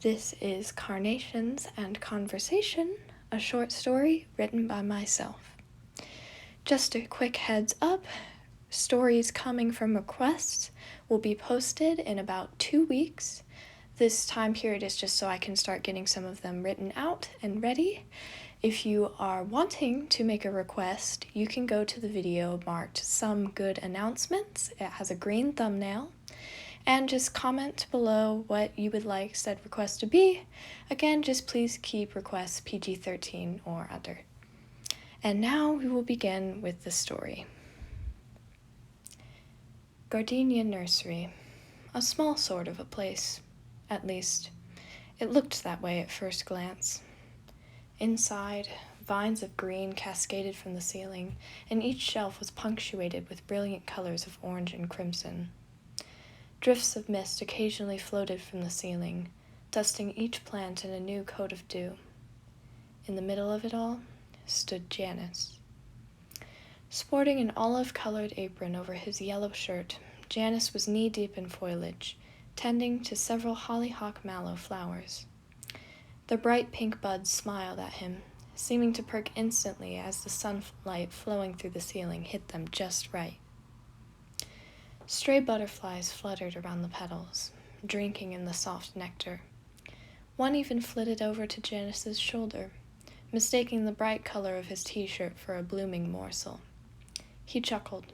This is Carnations and Conversation, a short story written by myself. Just a quick heads up, stories coming from requests will be posted in about 2 weeks. This time period is just so I can start getting some of them written out and ready. If you are wanting to make a request, you can go to the video marked Some Good Announcements. It has a green thumbnail. And just comment below what you would like said request to be. Again, just please keep requests PG-13 or under. And now we will begin with the story. Gardenia Nursery. A small sort of a place. At least, it looked that way at first glance. Inside, vines of green cascaded from the ceiling, and each shelf was punctuated with brilliant colors of orange and crimson. Drifts of mist occasionally floated from the ceiling, dusting each plant in a new coat of dew. In the middle of it all stood Janus. Sporting an olive-colored apron over his yellow shirt, Janus was knee-deep in foliage, tending to several hollyhock mallow flowers. The bright pink buds smiled at him, seeming to perk instantly as the sunlight flowing through the ceiling hit them just right. Stray butterflies fluttered around the petals, drinking in the soft nectar. One even flitted over to Janus's shoulder, mistaking the bright color of his t-shirt for a blooming morsel. He chuckled,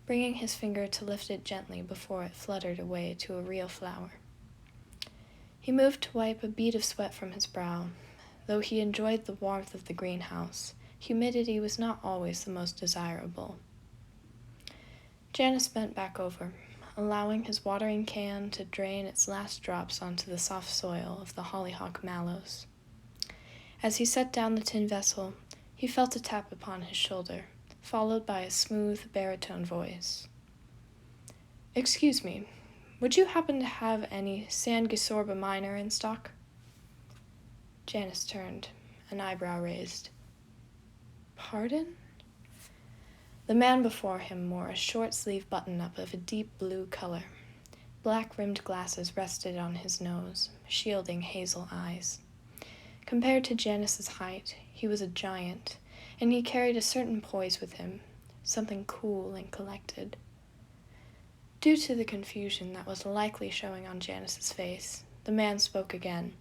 bringing his finger to lift it gently before it fluttered away to a real flower. He moved to wipe a bead of sweat from his brow. Though he enjoyed the warmth of the greenhouse, humidity was not always the most desirable. Janus bent back over, allowing his watering can to drain its last drops onto the soft soil of the hollyhock mallows. As he set down the tin vessel, he felt a tap upon his shoulder, followed by a smooth, baritone voice. "Excuse me, would you happen to have any Sanguisorba minor in stock?" Janus turned, an eyebrow raised. "Pardon?" The man before him wore a short-sleeve button-up of a deep blue color. Black-rimmed glasses rested on his nose, shielding hazel eyes. Compared to Janus's height, he was a giant, and he carried a certain poise with him, something cool and collected. Due to the confusion that was likely showing on Janus's face, the man spoke again.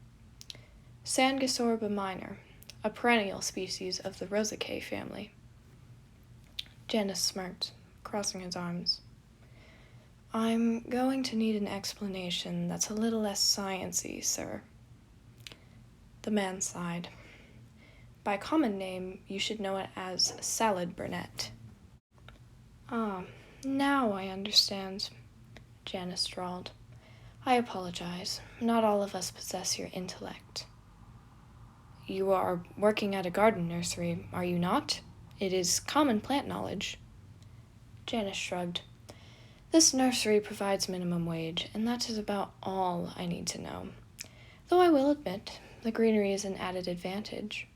"Sanguisorba minor, a perennial species of the Rosaceae family." Janus smirked, crossing his arms. "I'm going to need an explanation that's a little less science-y, sir." The man sighed. "By common name, you should know it as salad burnet." "Ah, now I understand," Janus drawled. "I apologize. Not all of us possess your intellect." "You are working at a garden nursery, are you not? It is common plant knowledge." Janus shrugged. "This nursery provides minimum wage, and that is about all I need to know. Though I will admit, the greenery is an added advantage."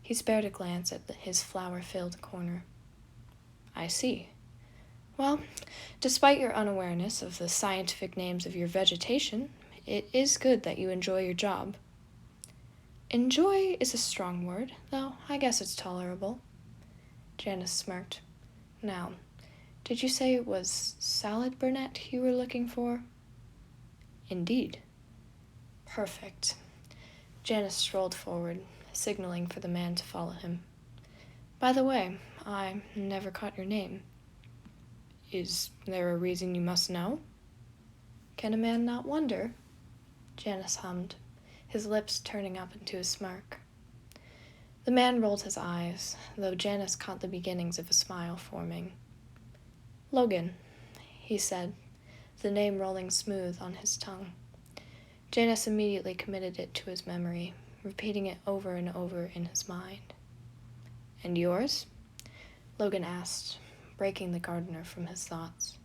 He spared a glance at his flower-filled corner. "I see. Well, despite your unawareness of the scientific names of your vegetation, it is good that you enjoy your job." "Enjoy is a strong word, though I guess it's tolerable." Janus smirked. "Now, did you say it was salad burnet you were looking for?" "Indeed." "Perfect." Janus strolled forward, signaling for the man to follow him. "By the way, I never caught your name." "Is there a reason you must know?" "Can a man not wonder?" Janus hummed, his lips turning up into a smirk. The man rolled his eyes, though Janus caught the beginnings of a smile forming. "Logan," he said, the name rolling smooth on his tongue. Janus immediately committed it to his memory, repeating it over and over in his mind. "And yours?" Logan asked, breaking the gardener from his thoughts.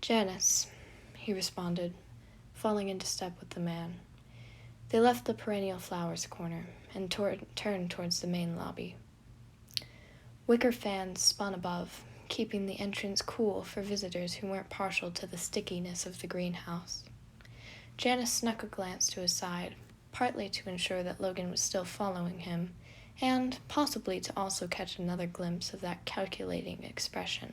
"Janus," he responded, falling into step with the man. They left the perennial flowers corner and turned towards the main lobby. Wicker fans spun above, keeping the entrance cool for visitors who weren't partial to the stickiness of the greenhouse. Janus snuck a glance to his side, partly to ensure that Logan was still following him, and possibly to also catch another glimpse of that calculating expression.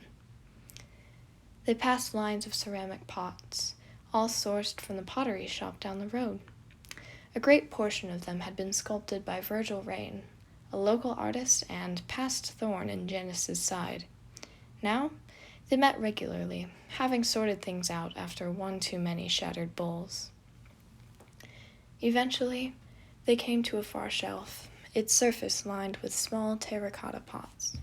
They passed lines of ceramic pots, all sourced from the pottery shop down the road. A great portion of them had been sculpted by Virgil Rain, a local artist and past thorn in Janus's side. Now, they met regularly, having sorted things out after one too many shattered bowls. Eventually, they came to a far shelf, its surface lined with small terracotta pots.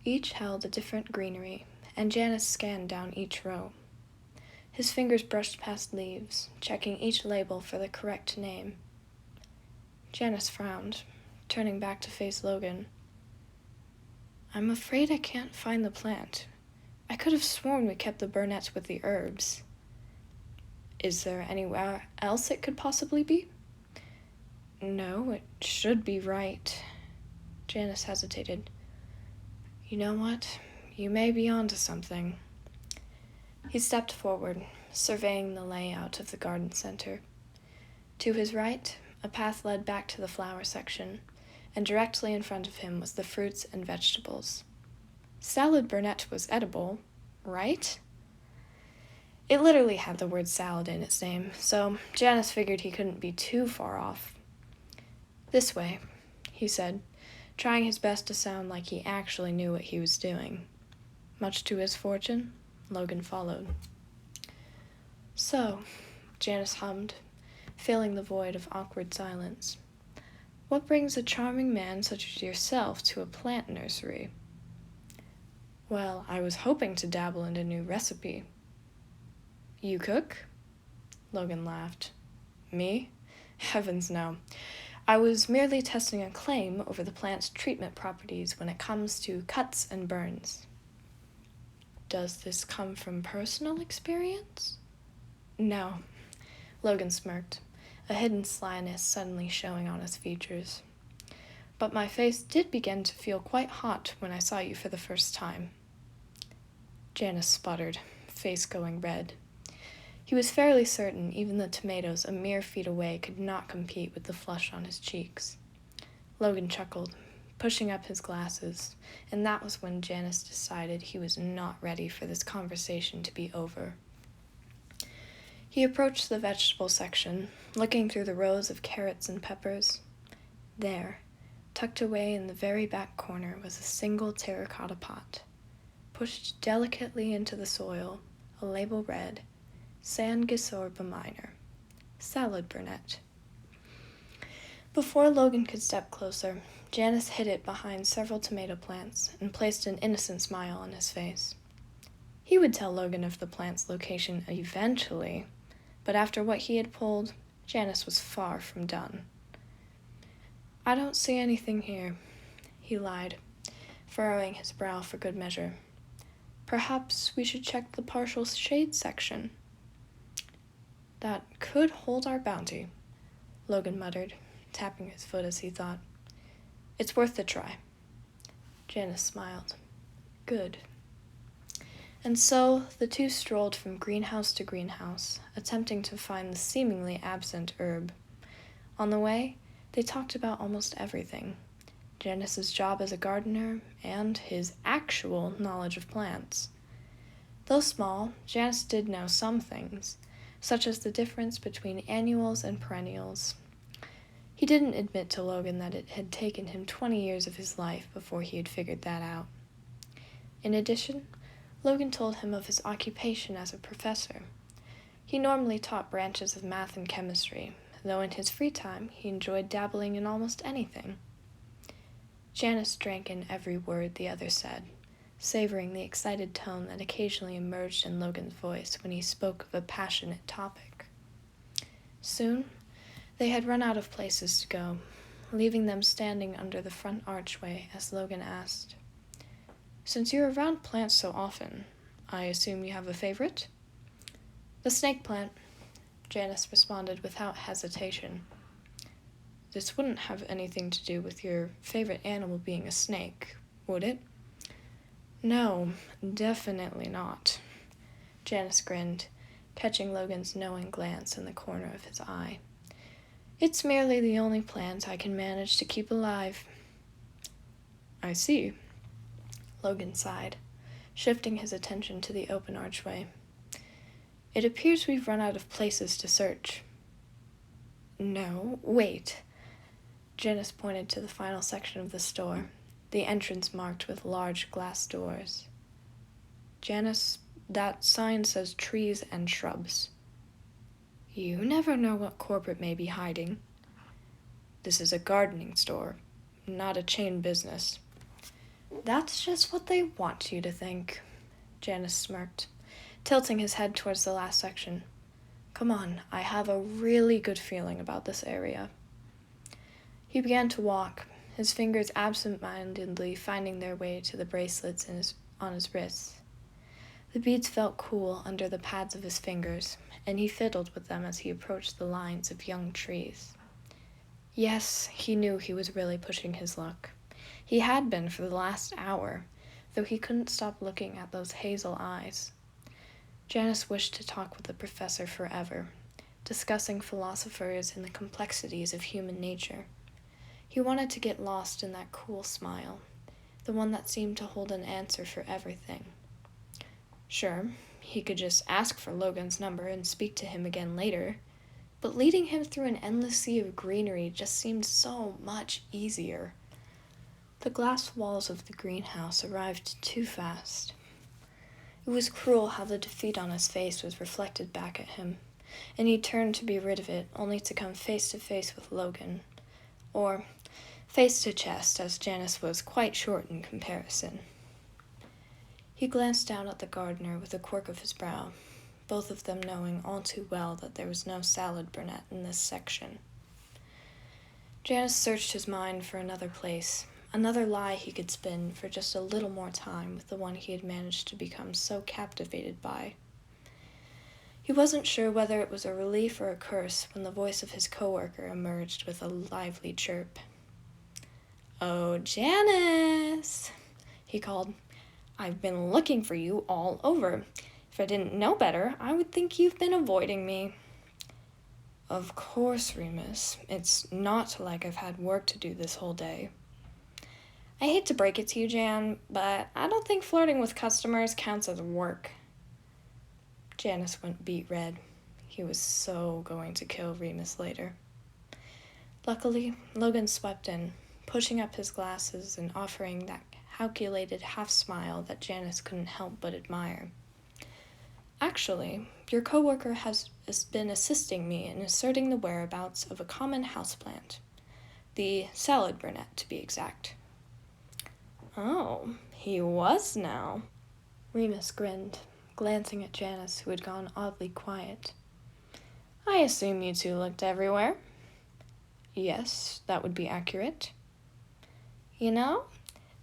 Each held a different greenery, and Janus scanned down each row. His fingers brushed past leaves, checking each label for the correct name. Janus frowned, turning back to face Logan. "I'm afraid I can't find the plant. I could have sworn we kept the burnettes with the herbs." "Is there anywhere else it could possibly be?" "No, it should be right." Janus hesitated. "You know what? You may be onto something." He stepped forward, surveying the layout of the garden center. To his right, a path led back to the flower section, and directly in front of him was the fruits and vegetables. Salad Burnett was edible, right? It literally had the word salad in its name, so Janus figured he couldn't be too far off. "This way," he said, trying his best to sound like he actually knew what he was doing. Much to his fortune, Logan followed. "So," Janus hummed, filling the void of awkward silence, "what brings a charming man such as yourself to a plant nursery?" "Well, I was hoping to dabble in a new recipe." "You cook?" Logan laughed. "Me? Heavens no. I was merely testing a claim over the plant's treatment properties when it comes to cuts and burns." "Does this come from personal experience?" "No." Logan smirked, a hidden slyness suddenly showing on his features. "But my face did begin to feel quite hot when I saw you for the first time." Janus sputtered, face going red. He was fairly certain even the tomatoes a mere feet away could not compete with the flush on his cheeks. Logan chuckled, pushing up his glasses, and that was when Janus decided he was not ready for this conversation to be over. He approached the vegetable section, looking through the rows of carrots and peppers. There, tucked away in the very back corner, was a single terracotta pot. Pushed delicately into the soil, a label read, San Gisorba Minor, Salad Burnett. Before Logan could step closer, Janus hid it behind several tomato plants and placed an innocent smile on his face. He would tell Logan of the plant's location eventually, but after what he had pulled, Janus was far from done. "I don't see anything here," he lied, furrowing his brow for good measure. "Perhaps we should check the partial shade section." "That could hold our bounty," Logan muttered, tapping his foot as he thought. "It's worth the try." Janus smiled. "Good." And so the two strolled from greenhouse to greenhouse, attempting to find the seemingly absent herb. On the way, they talked about almost everything. Janus's job as a gardener, and his actual knowledge of plants. Though small, Janus did know some things, such as the difference between annuals and perennials. He didn't admit to Logan that it had taken him 20 years of his life before he had figured that out. In addition, Logan told him of his occupation as a professor. He normally taught branches of math and chemistry, though in his free time he enjoyed dabbling in almost anything. Janus drank in every word the other said, savoring the excited tone that occasionally emerged in Logan's voice when he spoke of a passionate topic. Soon, they had run out of places to go, leaving them standing under the front archway as Logan asked, "Since you're around plants so often, I assume you have a favorite?" "The snake plant," Janus responded without hesitation. "This wouldn't have anything to do with your favorite animal being a snake, would it?" "No, definitely not." Janus grinned, catching Logan's knowing glance in the corner of his eye. "It's merely the only plant I can manage to keep alive." "I see," Logan sighed, shifting his attention to the open archway. "It appears we've run out of places to search." "No, wait." Janus pointed to the final section of the store, the entrance marked with large glass doors. "Janus, that sign says trees and shrubs." "You never know what corporate may be hiding." "This is a gardening store, not a chain business." "That's just what they want you to think," Janus smirked, tilting his head towards the last section. "Come on, I have a really good feeling about this area." He began to walk, his fingers absent-mindedly finding their way to the bracelets on his wrists. The beads felt cool under the pads of his fingers, and he fiddled with them as he approached the lines of young trees. Yes, he knew he was really pushing his luck. He had been for the last hour, though he couldn't stop looking at those hazel eyes. Janus wished to talk with the professor forever, discussing philosophers and the complexities of human nature. He wanted to get lost in that cool smile, the one that seemed to hold an answer for everything. Sure, he could just ask for Logan's number and speak to him again later, but leading him through an endless sea of greenery just seemed so much easier. The glass walls of the greenhouse arrived too fast. It was cruel how the defeat on his face was reflected back at him, and he turned to be rid of it, only to come face to face with Logan, or face to chest, as Janus was quite short in comparison. He glanced down at the gardener with a quirk of his brow, both of them knowing all too well that there was no salad brunette in this section. Janus searched his mind for another place, another lie he could spin for just a little more time with the one he had managed to become so captivated by. He wasn't sure whether it was a relief or a curse when the voice of his coworker emerged with a lively chirp. "Oh, Janus," he called. "I've been looking for you all over. If I didn't know better, I would think you've been avoiding me." "Of course, Remus. It's not like I've had work to do this whole day." "I hate to break it to you, Jan, but I don't think flirting with customers counts as work." Janus went beet red. He was so going to kill Remus later. Luckily, Logan swept in, pushing up his glasses and offering that calculated half-smile that Janus couldn't help but admire. "Actually, your coworker has been assisting me in asserting the whereabouts of a common houseplant. The salad brunette, to be exact." "Oh, he was now." Remus grinned, glancing at Janus, who had gone oddly quiet. "I assume you two looked everywhere." "Yes, that would be accurate." "You know,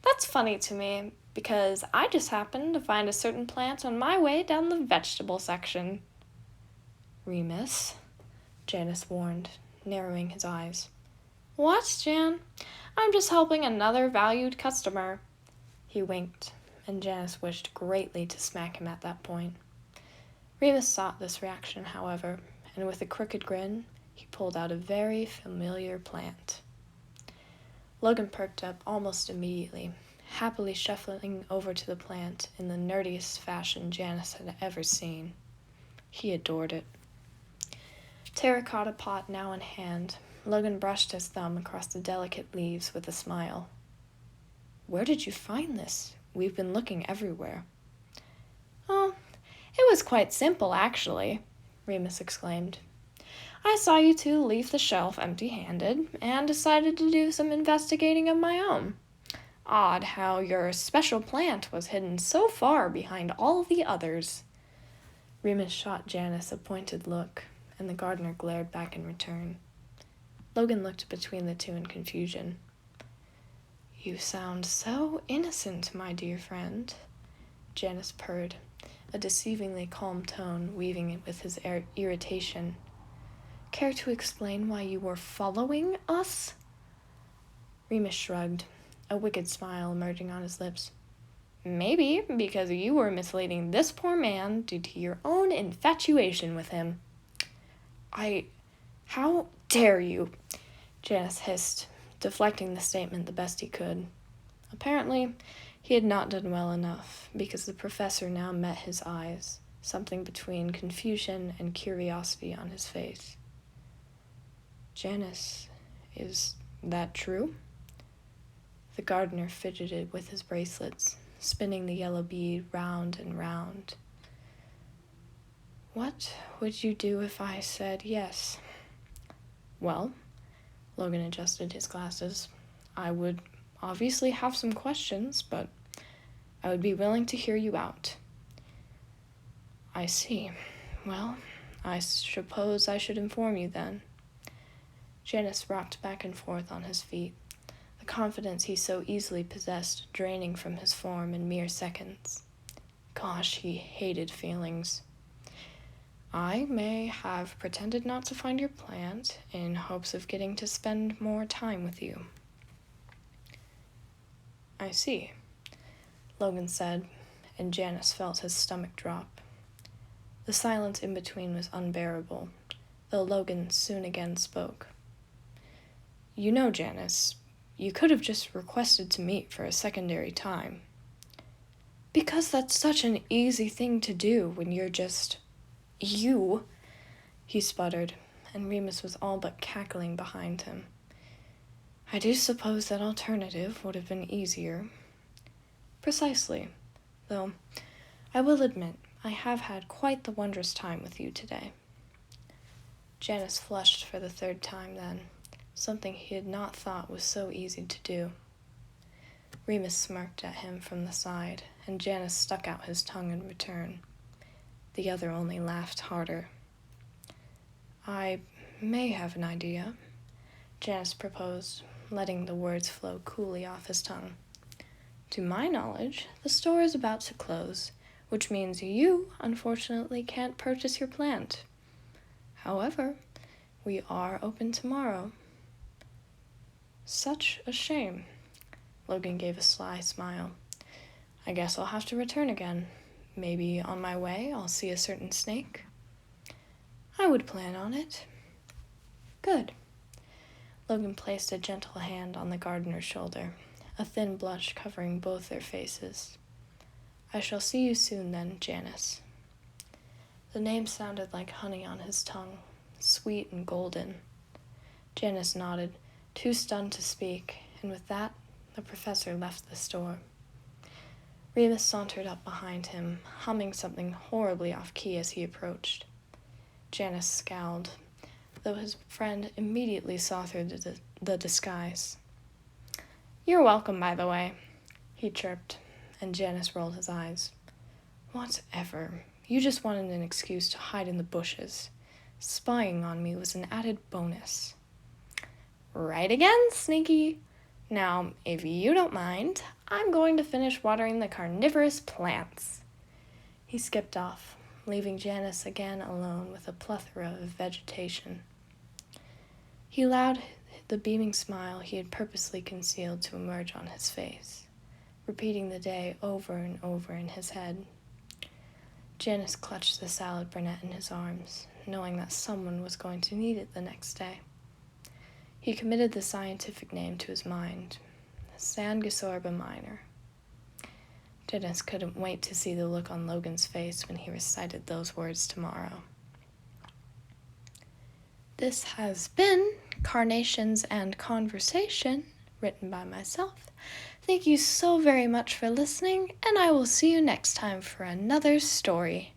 that's funny to me, because I just happened to find a certain plant on my way down the vegetable section." "Remus," Janus warned, narrowing his eyes. "What, Jan? I'm just helping another valued customer." He winked, and Janus wished greatly to smack him at that point. Remus sought this reaction, however, and with a crooked grin, he pulled out a very familiar plant. Logan perked up almost immediately, happily shuffling over to the plant in the nerdiest fashion Janus had ever seen. He adored it. Terracotta pot now in hand, Logan brushed his thumb across the delicate leaves with a smile. "Where did you find this? We've been looking everywhere." "Oh, it was quite simple, actually," Remus exclaimed. "I saw you two leave the shelf empty-handed, and decided to do some investigating of my own. Odd how your special plant was hidden so far behind all the others." Remus shot Janus a pointed look, and the gardener glared back in return. Logan looked between the two in confusion. "You sound so innocent, my dear friend," Janus purred, a deceivingly calm tone weaving it with his irritation. "Care to explain why you were following us?" Remus shrugged, a wicked smile emerging on his lips. Maybe because you were misleading this poor man due to your own infatuation with him. How dare you? Janus hissed, deflecting the statement the best he could. Apparently, he had not done well enough, because the professor now met his eyes, something between confusion and curiosity on his face. Janus, is that true? The gardener fidgeted with his bracelets, spinning the yellow bead round and round. What would you do if I said yes? Well, Logan adjusted his glasses. I would obviously have some questions, but I would be willing to hear you out. I see. Well, I suppose I should inform you then. Janus rocked back and forth on his feet, the confidence he so easily possessed draining from his form in mere seconds. Gosh, he hated feelings. I may have pretended not to find your plant in hopes of getting to spend more time with you. I see, Logan said, and Janus felt his stomach drop. The silence in between was unbearable, though Logan soon again spoke. You know, Janus, you could have just requested to meet for a secondary time. Because that's such an easy thing to do when you're just... you, he sputtered, and Remus was all but cackling behind him. I do suppose that alternative would have been easier. Precisely, though I will admit I have had quite the wondrous time with you today. Janus flushed for the third time then, something he had not thought was so easy to do. Remus smirked at him from the side, and Janus stuck out his tongue in return. The other only laughed harder. I may have an idea, Janus proposed, letting the words flow coolly off his tongue. To my knowledge, the store is about to close, which means you, unfortunately, can't purchase your plant. However, we are open tomorrow. Such a shame. Logan gave a sly smile. I guess I'll have to return again. Maybe on my way I'll see a certain snake. I would plan on it. Good. Logan placed a gentle hand on the gardener's shoulder, a thin blush covering both their faces. I shall see you soon then, Janus. The name sounded like honey on his tongue, sweet and golden. Janus nodded, too stunned to speak, and with that, the professor left the store. Remus sauntered up behind him, humming something horribly off-key as he approached. Janus scowled, though his friend immediately saw through the disguise. You're welcome, by the way, he chirped, and Janus rolled his eyes. Whatever. You just wanted an excuse to hide in the bushes. Spying on me was an added bonus. Right again, Sneaky. Now, if you don't mind, I'm going to finish watering the carnivorous plants. He skipped off, leaving Janus again alone with a plethora of vegetation. He allowed the beaming smile he had purposely concealed to emerge on his face, repeating the day over and over in his head. Janus clutched the salad brunette in his arms, knowing that someone was going to need it the next day. He committed the scientific name to his mind, Sanguisorba minor. Janus couldn't wait to see the look on Logan's face when he recited those words tomorrow. This has been Carnations and Conversation, written by myself. Thank you so very much for listening, and I will see you next time for another story.